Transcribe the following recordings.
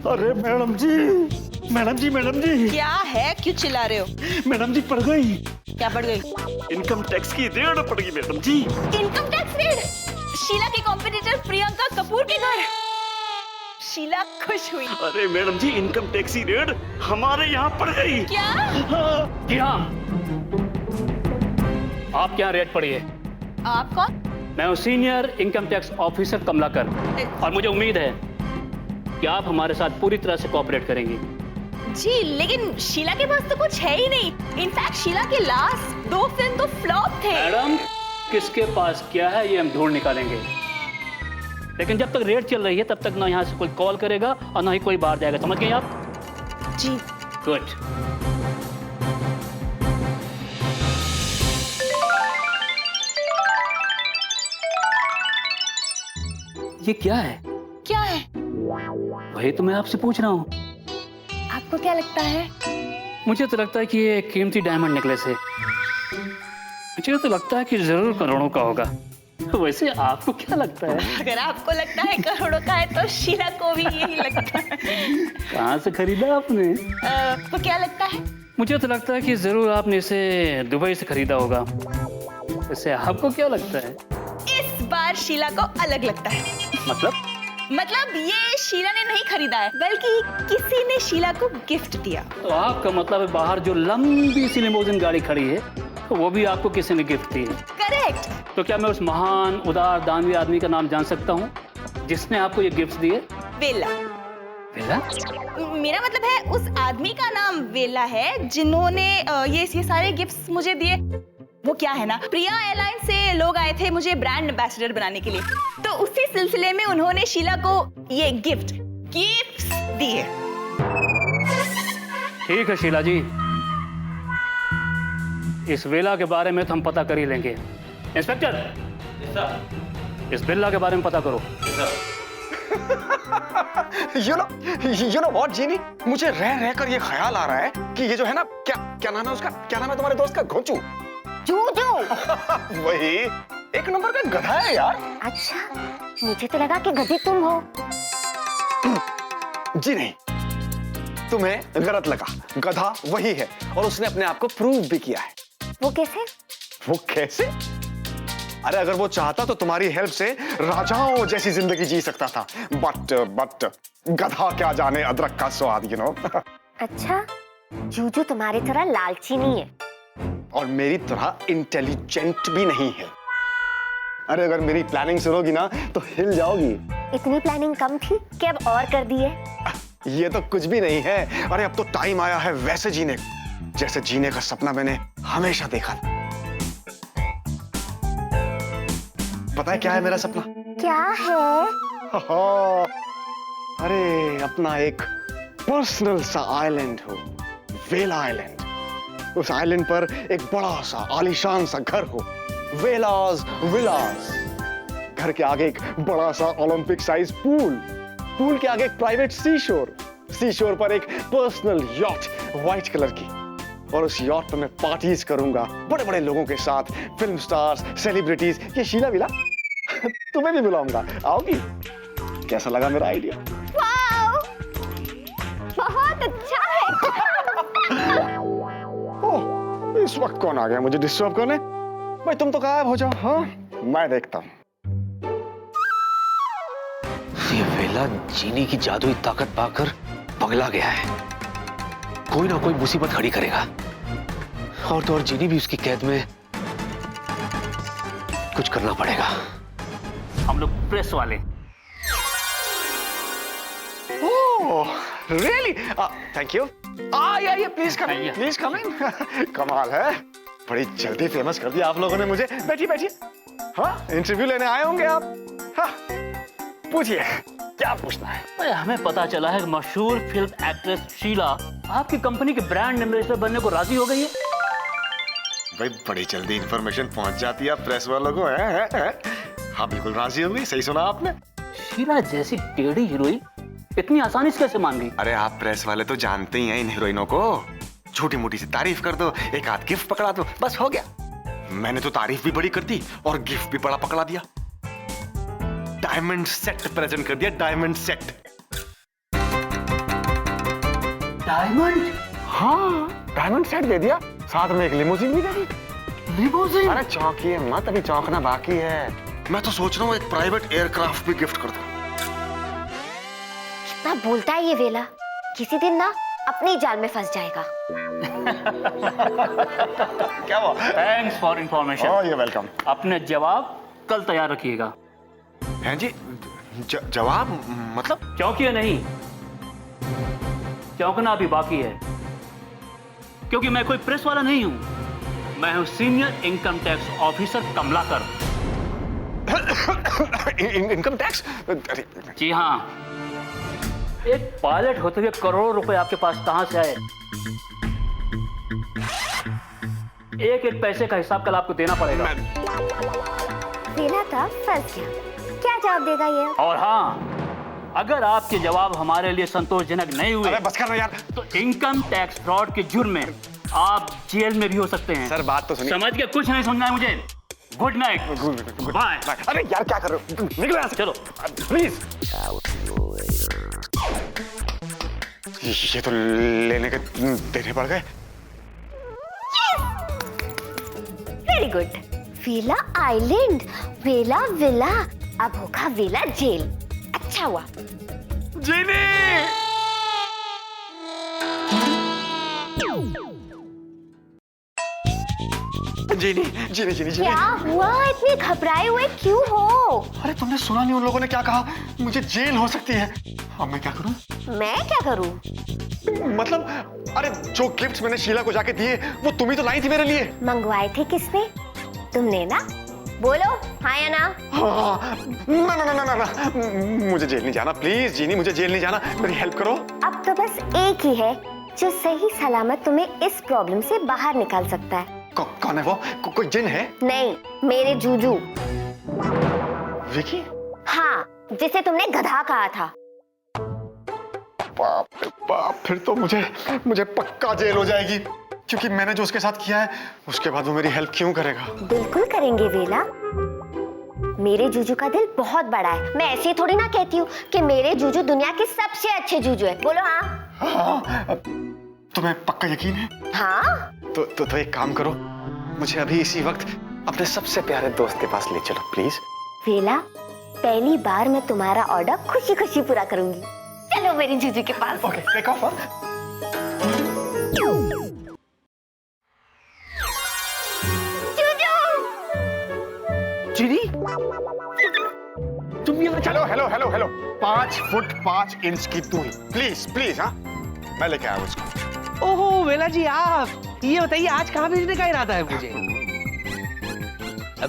अरे मैडम जी क्या है, क्यों चिल्ला रहे हो? मैडम जी पड़ गई। क्या पड़ गई? इनकम टैक्स की रेड पड़ गई madam ji. Income tax raid? Sheila की कॉम्पिटिटर प्रियंका कपूर के घर। शीला खुश हुई। अरे मैडम जी, इनकम टैक्स की रेड हमारे यहाँ पड़ गई। क्या? हाँ। जी हाँ, आप क्या रेट पड़ी है? आप कौन? मैं हूँ senior income tax officer Kamalakar, और मुझे उम्मीद है कि आप हमारे साथ पूरी तरह से कोऑपरेट करेंगी। जी, लेकिन शीला के पास तो कुछ है ही नहीं। इनफैक्ट शीला के लास्ट 2 फिल्म तो फ्लॉप थे। मैडम, किसके पास क्या है ये हम ढूंढ निकालेंगे, लेकिन जब तक रेट चल रही है तब तक ना यहाँ से कोई कॉल करेगा और ना ही कोई बाहर जाएगा। समझ गए आप? जी। गुड। ये क्या है? क्या है? वही तो मैं आपसे पूछ रहा हूँ। आपको क्या लगता है? मुझे तो लगता है कि ये कीमती डायमंड नेकलेस है। मुझे तो लगता है कि जरूर करोड़ों का होगा। वैसे आपको क्या लगता है? अगर आपको लगता है करोड़ों का है तो शीला को भी यही लगता है। कहाँ से खरीदा आपने? तो क्या लगता है? मुझे तो लगता है कि जरूर आपने इसे दुबई से खरीदा होगा। वैसे आपको क्या लगता है? इस बार शीला को अलग लगता है। मतलब ये शीला ने नहीं खरीदा है, बल्कि किसी ने शीला को गिफ्ट दिया। तो आपका मतलब है बाहर जो लंबी सी लिमोजिन गाड़ी खड़ी है तो वो भी आपको किसी ने गिफ्ट दी है? करेक्ट। तो क्या मैं उस महान उदार दानवी आदमी का नाम जान सकता हूँ जिसने आपको ये गिफ्ट दिए? वेला। वेला? मेरा मतलब है उस आदमी का नाम वेला है जिन्होंने ये सारे गिफ्ट्स मुझे दिए। वो क्या है ना, प्रिया एयरलाइन से लोग आए थे मुझे ब्रांड एम्बेसडर बनाने के लिए, तो उसी सिलसिले में उन्होंने शीला को ये गिफ्ट्स दिए। ठीक है शीला जी, इस वेला के बारे में तो हम पता कर ही लेंगे। इंस्पेक्टर, इस बिल्ला के बारे में पता करो। You know what, जीनी? मुझे रह कर ये ख्याल आ रहा है कि ये जो है ना, क्या नाम है उसका? क्या नाम है तुम्हारे दोस्त का? घोंचू। जूजू। वही एक नंबर का गधा है यार। अच्छा, मुझे तो लगा कि गधी तुम हो। जी नहीं, तुम्हें गलत लगा। गधा वही है और उसने अपने आप को प्रूव भी किया है। वो कैसे? वो कैसे? अरे अगर वो चाहता तो तुम्हारी हेल्प से राजाओं जैसी जिंदगी जी सकता था, बट गधा क्या जाने अदरक का स्वाद, you know? अच्छा, जूजू तुम्हारी तरह लालची नहीं है और मेरी तरह इंटेलिजेंट भी नहीं है। अरे अगर मेरी प्लानिंग सुनोगी ना तो हिल जाओगी। इतनी प्लानिंग कम थी कि अब और कर दी है। ये तो कुछ भी नहीं है। अरे अब तो टाइम आया है वैसे जीने जैसे जीने का सपना मैंने हमेशा देखा था। पता है क्या है मेरा सपना? क्या है? अरे अपना एक पर्सनल सा आइलैंड हो, वेला आइलैंड। उस आइलैंड पर एक बड़ा सा आलीशान सा घर हो, वेलास विलास। घर के आगे एक बड़ा सा ओलंपिक साइज पूल के आगे एक प्राइवेट सी शोर पर एक पर्सनल यॉट व्हाइट कलर की, और उस यॉट पर मैं पार्टीज करूंगा बड़े बड़े लोगों के साथ, फिल्म स्टार्स, सेलिब्रिटीज। ये शीला विला तुम्हें भी बुलाऊंगा, आओगी? कैसा लगा मेरा आइडिया? वाओ, बहुत अच्छा है। ओह, इस वक्त कौन आ गया मुझे डिस्टर्ब करने? भाई तुम तो गायब हो जाओ। हाँ, मैं देखता हूँ। ये वेला जीनी की जादुई ताकत पाकर पगला गया है। कोई ना कोई मुसीबत खड़ी करेगा, और तो और जीनी भी उसकी कैद में। कुछ करना पड़ेगा। हम लोग प्रेस वाले। Oh, really? Thank you. Yeah please come in, please come in. कमाल है, बड़ी जल्दी फेमस कर दिया आप लोगों ने मुझे। बैठिए। हाँ, इंटरव्यू लेने आए होंगे आप? हाँ, पूछिए, क्या पूछना है? हमें पता चला है कि मशहूर फिल्म एक्ट्रेस शीला आपकी कंपनी के ब्रांड एम्बेसडर बनने को राजी हो गई है। भाई बड़ी जल्दी इंफॉर्मेशन पहुंच जाती है प्रेस वालों को। है? हाँ बिल्कुल राजी हो गई, सही सुना आपने। शीला जैसी टेढ़ी हीरोइन इतनी आसानी से कैसे मान गई? अरे आप प्रेस वाले तो जानते ही हैं इन हीरोइनों को। छोटी मोटी सी तारीफ कर दो, एक आध गिफ्ट पकड़ा दो, बस हो गया। मैंने तो तारीफ भी बड़ी कर दी और गिफ्ट भी बड़ा पकड़ा दिया। डायमंड सेट प्रेजेंट कर दिया, डायमंड सेट। डायमंड? हाँ, डायमंड सेट दे दिया, साथ में एक लिमोजिन भी दे दी। लिमोजिन? अरे चौंकिए मत, अभी चौंकना बाकी है। मैं तो सोच रहा हूँ एक प्राइवेट एयरक्राफ्ट भी गिफ्ट कर दूं। कितना बोलता है ये वेला, किसी दिन ना अपनी जाल में फंस जाएगा। क्या हुआ? Thanks for information. Oh, you welcome. अपने जवाब कल तैयार रखिएगा। हैं जी, जवाब मतलब? चौंकिए नहीं, चौंकना अभी बाकी है, क्योंकि मैं कोई प्रेस वाला नहीं हूं। मैं हूं senior income tax officer Kamlakar. Income tax? जी हाँ, एक पायलट होते हुए करोड़ों रुपए आपके पास कहां से आए? एक एक पैसे का हिसाब कल आपको देना पड़ेगा। वेला था फंस गया, क्या जवाब देगा ये? और हाँ, अगर आपके जवाब हमारे लिए संतोषजनक नहीं हुए, अरे बस कर ना यार। तो इनकम टैक्स फ्रॉड के जुर्म में आप जेल में भी हो सकते हैं। सर बात तो सुनिए। समझ के कुछ नहीं समझना है मुझे। Good night. बाय। अरे यार क्या कर रहे हो? निकलो यहाँ से। चलो प्लीज। ये तो लेने के देने पड़ गए। Very good. वेला आइलैंड, वेला विला, अब होगा वेला जेल। अच्छा हुआ। जीनी! जीनी, जीनी, जीनी, जीनी। क्या हुआ, इतने घबराए हुए क्यों हो? अरे तुमने सुना नहीं उन लोगों ने क्या कहा? मुझे जेल हो सकती है। अब मैं क्या करूं? मैं क्या करूं? मतलब अरे जो गिफ्ट्स मैंने शीला को जाके दिए वो तुम ही तो लाई थी मेरे लिए। मंगवाए थे किसने? तुमने ना? बोलो हाँ या ना? हाँ, ना ना ना ना ना, मुझे जेल नहीं जाना प्लीज जीनी, मुझे जेल नहीं जाना, मेरी हेल्प करो। अब तो बस एक ही है जो सही सलामत तुम्हें इस प्रॉब्लम से बाहर निकाल सकता है। कौन है वो? कोई जिन है? नहीं, मेरे जूजू। विकी? हाँ, जिसे तुमने गधा कहा था। बाप रे बाप, फिर तो मुझे पक्का जेल हो जाएगी, क्योंकि मैंने जो उसके साथ किया है उसके बाद वो मेरी हेल्प क्यों करेगा? बिल्कुल करेंगे वेला। मेरे जूजू का दिल बहुत बड़ा है। मैं ऐसे ही थोड़ी ना कहती हूँ कि मेरे जूजू दुनिया के सबसे अच्छे जूजू है। बोलो हाँ। हाँ, तुम्हें पक्का यकीन है? हाँ। तो एक काम करो, मुझे अभी इसी वक्त अपने सबसे प्यारे दोस्त के पास ले चलो प्लीज। वेला, पहली बार मैं तुम्हारा ऑर्डर खुशी खुशी पूरा करूंगी। चलो मेरी जूजू के पास। Okay, take off. जीनी, तुम यहाँ hello hello hello hello, 5 foot 5 inch की तू ही, प्लीज प्लीज। हाँ, मैं लेके आया उसको। ओहो वेला जी, आप ये बताइए आज कहाँ भेजने का इरादा है मुझे?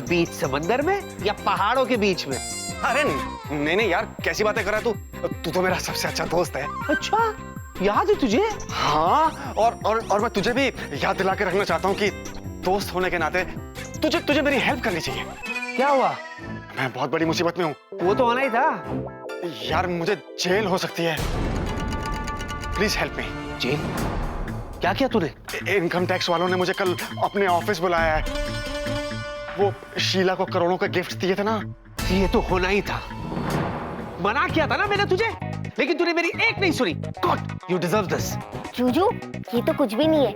बीच समंदर में या पहाड़ों के बीच में? अरे नहीं नहीं यार, कैसी बातें कर रहा है तू? तू तो मेरा सबसे अच्छा दोस्त है। अच्छा, याद है तुझे? हाँ, और मैं तुझे भी याद दिला के रखना चाहता हूँ कि दोस्त होने के नाते तुझे मेरी हेल्प करनी चाहिए। क्या हुआ? मैं बहुत बड़ी मुसीबत में हूँ वो तो आना ही था। यार, मुझे जेल हो सकती है, प्लीज हेल्प मी। जेल? क्या किया तूने? इनकम टैक्स वालों ने मुझे कल अपने ऑफिस बुलाया है। वो शीला को करोड़ों के गिफ्ट दिए थे ना। ये तो होना ही था, मना किया था ना मैंने तुझे, लेकिन तूने मेरी एक नहीं सुनी। God, you deserve this. Juju, ये तो कुछ भी नहीं है।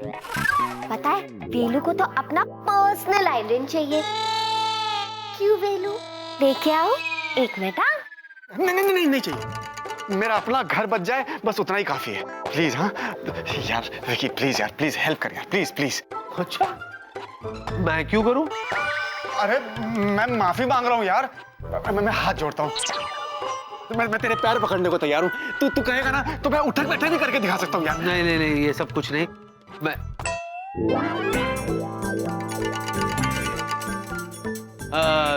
पता है, वेलू को तो अपना पर्सनल आइलैंड चाहिए। क्यों वेलू? लेके आओ। एक मिनट। हाँ, नहीं चाहिए, मेरा अपना घर बच जाए बस उतना ही काफी है। प्लीज। हाँ यार विकी, प्लीज यार, प्लीज हेल्प कर यार, प्लीज प्लीज। अच्छा, मैं क्यों करूं? अरे मैं माफी मांग रहा हूँ यार, मैं हाथ जोड़ता हूँ। मैं तेरे पैर पकड़ने को तैयार हूँ। तू कहेगा ना तो मैं उठक बैठक भी करके दिखा सकता हूँ यार। नहीं नहीं नहीं, ये सब कुछ नहीं। मैं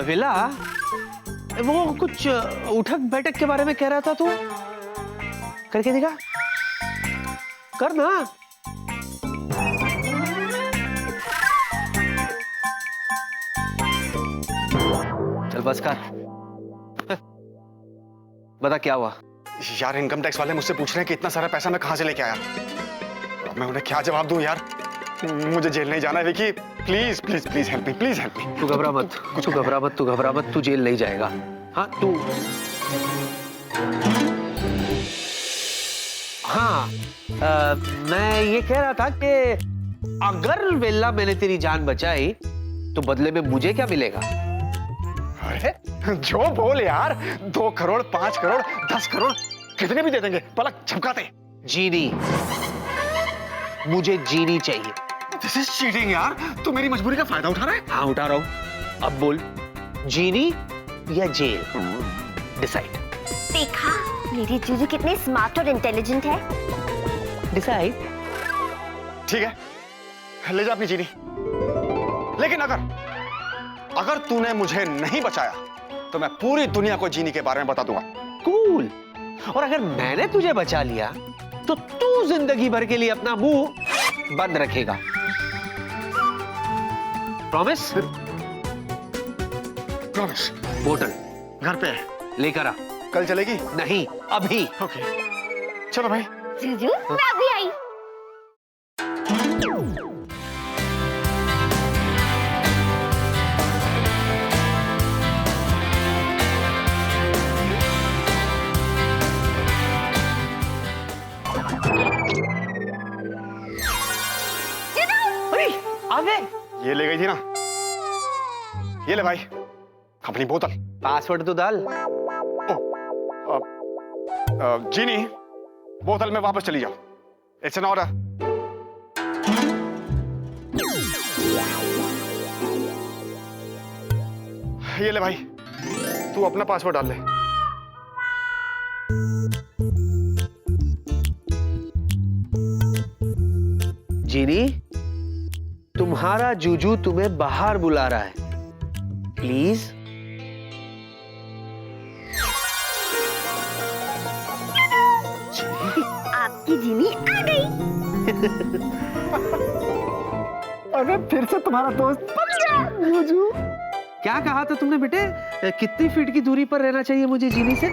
विला, वो कुछ उठक बैठक के बारे में कह रहा था तू, करके दिखा, कर ना। चल बस कर। बता क्या हुआ? यार इनकम टैक्स वाले मुझसे पूछ रहे हैं कि इतना सारा पैसा मैं कहां से लेके आया। मैं उन्हें क्या जवाब दूं यार? मुझे जेल नहीं जाना है Vicky, please please please help me, please help me. तू घबरा मत, तू घबरा मत, तू घबरा मत, तू जेल नहीं जाएगा। हाँ, तू हाँ, मैं ये कह रहा था कि अगर वेला मैंने तेरी जान बचाई तो बदले में मुझे क्या मिलेगा? अरे जो बोल यार, 2 करोड़, 5 करोड़, 10 करोड़, कितने भी दे देंगे, पलक झपकाते। जीनी, मुझे जीनी चाहिए। दिस इज चीटिंग यार, तू मेरी मजबूरी का फायदा उठा रहा है। हाँ, उठा रहा हूं। अब बोल, जीनी या जेल? डिसाइड। देखा मेरी जूजू कितने स्मार्ट और इंटेलिजेंट है। डिसाइड। ठीक है, ले जा अपनी चीनी। लेकिन अगर तूने मुझे नहीं बचाया तो मैं पूरी दुनिया को जीनी के बारे में बता दूंगा। कूल। और अगर मैंने तुझे बचा लिया तो तू जिंदगी भर के लिए अपना मुंह बंद रखेगा। प्रॉमिस? प्रॉमिस। बोतल घर पे है, लेकर आ। कल चलेगी? नहीं, अभी। ओके चलो भाई। जूजू मैं अभी आई। अरे आ गए। ये ले गई थी ना, ये ले भाई अपनी बोतल। पासवर्ड तो डाल। जीनी, बोतल में वापस चली जाओ। It's an order. ये ले भाई, तू अपना पासवर्ड डाल ले। जीनी, तुम्हारा जूजू तुम्हें बाहर बुला रहा है, प्लीज। आपकी जीनी आ गई। अगर फिर से तुम्हारा दोस्त बन गया जूजू। क्या कहा था तुमने बेटे? कितनी फीट की दूरी पर रहना चाहिए मुझे जीनी से?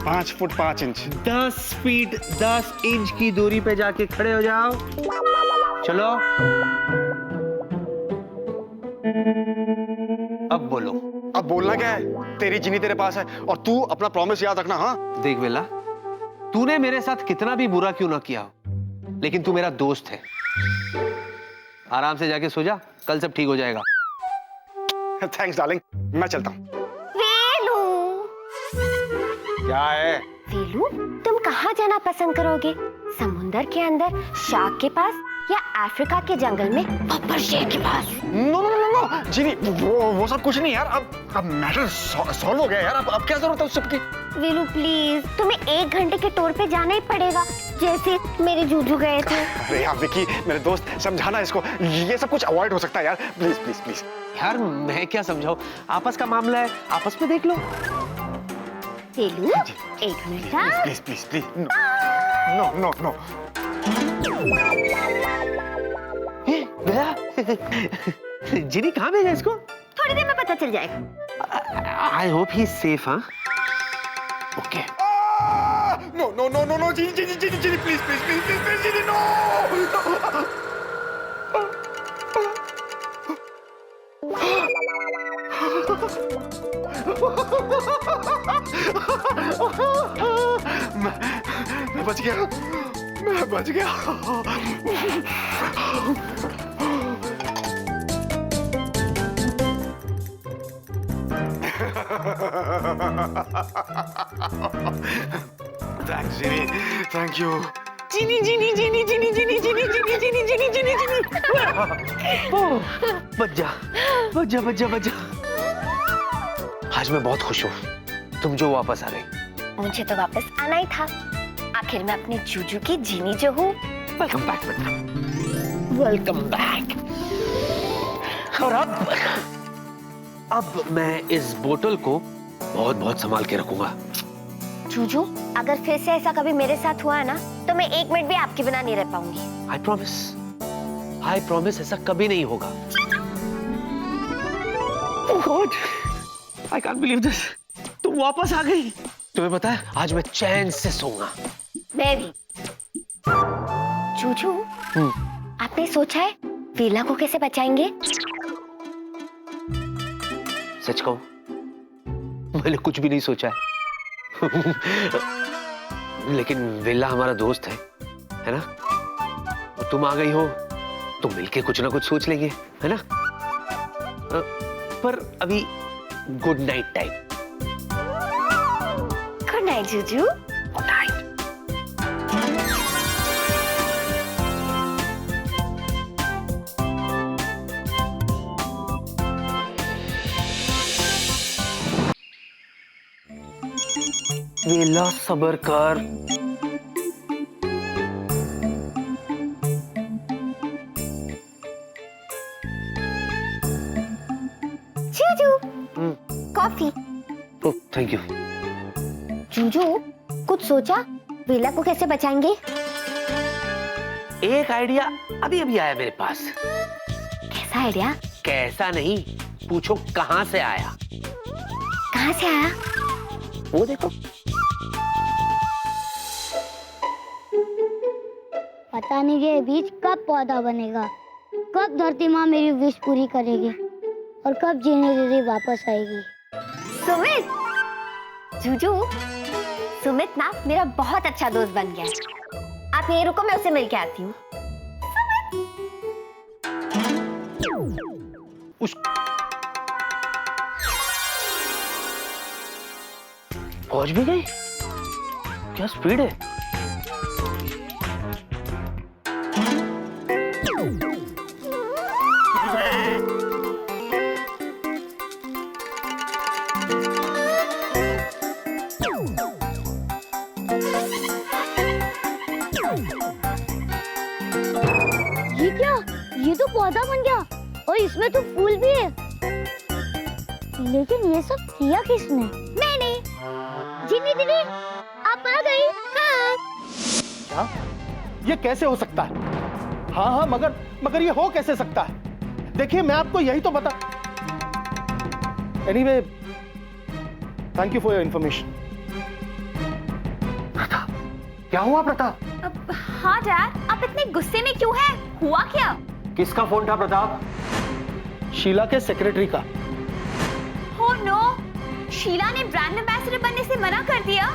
5 फुट 5 इंच। 10 फीट 10 इंच की दूरी पे जाके खड़े हो जाओ। चलो अब बोलो। अब बोलना क्या है? तेरी जीनी तेरे पास है और तू अपना प्रॉमिस याद रखना। हाँ देख बेला, तूने मेरे साथ कितना भी बुरा क्यों ना किया हो, लेकिन तू मेरा दोस्त है। आराम से जाके सो जा, कल सब ठीक हो जाएगा। थैंक्स डार्लिंग, मैं चलता हूँ। वेलू, क्या है? वेलू तुम कहाँ जाना पसंद करोगे? समुंदर के अंदर शार्क के पास या अफ्रीका के जंगल में बब्बर शेर के पास? नो नो नो नो जीनी, वो सब कुछ नहीं यार। अब मैटर सॉल्व हो गया यार। अब क्या जरूरत है उस सब की? वेलू प्लीज, तुम्हें 1 घंटे के टूर पे जाना ही पड़ेगा, जैसे मेरे जूजू गए थे। अरे यार विकी, मेरे दोस्त, समझाना इसको। ये सब कुछ अवॉइड हो सकता है यार। Please please please. यार मैं क्या समझाऊं, आपस का मामला है, आपस में देख लो। Velu 1 minute. Please please please. No no no. Jeeni कहाँ भेजा इसको? थोड़ी देर में पता चल जाएगा। I hope he is safe. हाँ okay. No no no no no Jeeni Jeeni Jeeni Jeeni please please please please Jeeni no. मैं बच गया, मैं बच गया। Thanks Jeeni, thank you. Jeeni Jeeni Jeeni Jeeni Jeeni Jeeni Jeeni Jeeni Jeeni Jeeni Jeeni. बच जा बच जा बच जा बच जा। आज मैं बहुत खुश हूँ, तुम जो वापस आ गई। मुझे तो वापस आना ही था, आखिर मैं अपने जूजू की जीनी जो हूँ। वेलकम बैक बेटा, वेलकम बैक। और अब मैं इस बोतल को बहुत बहुत संभाल के रखूंगा। जूजू, अगर फिर से ऐसा कभी मेरे साथ हुआ है ना, तो मैं 1 मिनट भी आपके बिना नहीं रह पाऊंगी। आई प्रॉमिस ऐसा कभी नहीं होगा। Oh God, I can't believe this. तुम वापस आ गई। तुम्हें पता है आज मैं चैन से सोऊंगा। मैं भी। जूजू, आपने सोचा है वेला को कैसे बचाएंगे? सच कहूं, मैंने कुछ भी नहीं सोचा है। लेकिन वेला हमारा दोस्त है ना? और तुम आ गई हो तो मिलके कुछ ना कुछ सोच लेंगे, है ना? पर अभी good night time. Good night जीजू। Good night. वेला सबर कर। जीजू कॉफी। Oh thank you. जीजू कुछ सोचा वेला को कैसे बचाएंगे? एक आइडिया अभी अभी आया मेरे पास। कैसा आइडिया? कैसा नहीं, पूछो कहां से आया। कहाँ से आया? वो देखो। पता नहीं ये बीज कब पौधा बनेगा, कब धरती माँ मेरी विश पूरी करेगी और कब जीने दीदी वापस आएगी। सुमित, जूजू, सुमित ना मेरा बहुत अच्छा दोस्त बन गया है। आप यहीं रुको, मैं उसे मिल के आती हूँ। पहुंच भी गई? क्या स्पीड है। ये क्या? ये तो पौधा बन गया और इसमें तो फूल भी है। लेकिन ये सब किया किसने? मैंने। जिन्नी दीदी आप आ गई। हाँ। क्या? ये कैसे हो सकता है? हाँ हाँ, मगर ये हो कैसे सकता है? देखिए मैं आपको यही तो बता। Anyway, thank you for your information. Pratap, क्या हुआ प्रताप? हाँ डैड, आप इतने गुस्से में क्यों हैं? हुआ क्या? किसका फोन था प्रताप? शीला के सेक्रेटरी का। Oh no! शीला ने ब्रांड एम्बेसडर बनने से मना कर दिया?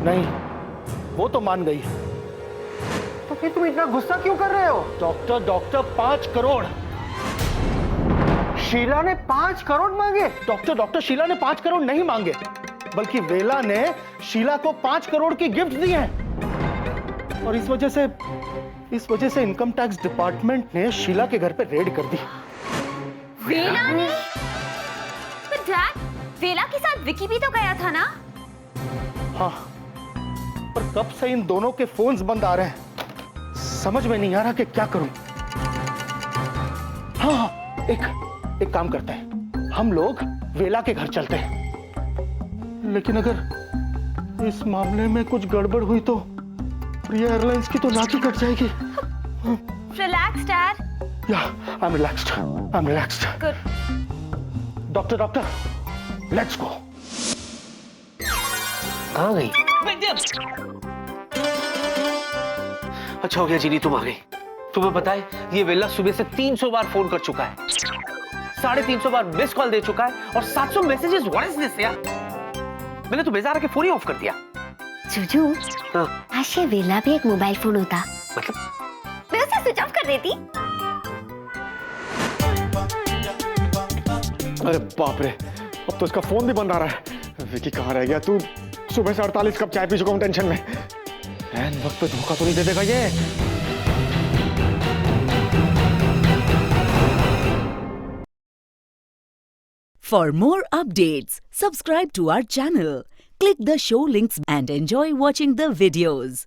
नहीं, वो तो मान गई। तो फिर तुम इतना गुस्सा क्यों कर रहे हो? डॉक्टर 5 करोड़। शीला ने 5 करोड़ मांगे? डॉक्टर शीला ने 5 करोड़ नहीं मांगे, बल्कि वेला ने शीला को 5 करोड़ की गिफ्ट दी है। और इस वजह से इनकम टैक्स डिपार्टमेंट ने शीला के घर पे रेड कर दी। वेला ने? पर डैड, वेला के साथ विकी भी तो गया था ना? हाँ, पर कब से इन दोनों के फोन्स बंद आ रहे हैं, समझ में नहीं आ रहा कि क्या करूं। हाँ, एक काम करते हैं, हम लोग वेला के घर चलते हैं। लेकिन अगर इस मामले में कुछ गड़बड़ हुई तो प्रिया एयरलाइंस की तो नाक ही कट जाएगी। Relax, Dad. Yeah, I'm relaxed. Good. Doctor, let's go. कहाँ गई? अच्छा हो गया जीनी तुम आ गई। तुम्हें पता है ये वेला सुबह से 300 बार फोन कर चुका है, 350 बार मिस कॉल दे चुका है और 700 मैसेजेस। व्हाट इज दिस यार? मैंने तो बेजार के फोन ही ऑफ कर दिया। जूजू, हाँ। काश ये वेला भी एक मोबाइल फोन होता, मतलब मैं उसे स्विच ऑफ कर देती। अरे बाप रे, अब तो इसका फोन भी बंद आ रहा है। विकी कहाँ रह गया? तू सुबह से 48 कप चाय पी चुका हूँ टेंशन में। ऐन वक्त पे धोखा तो नहीं दे देगा ये? For more updates, subscribe to our channel, click the show links and enjoy watching the videos.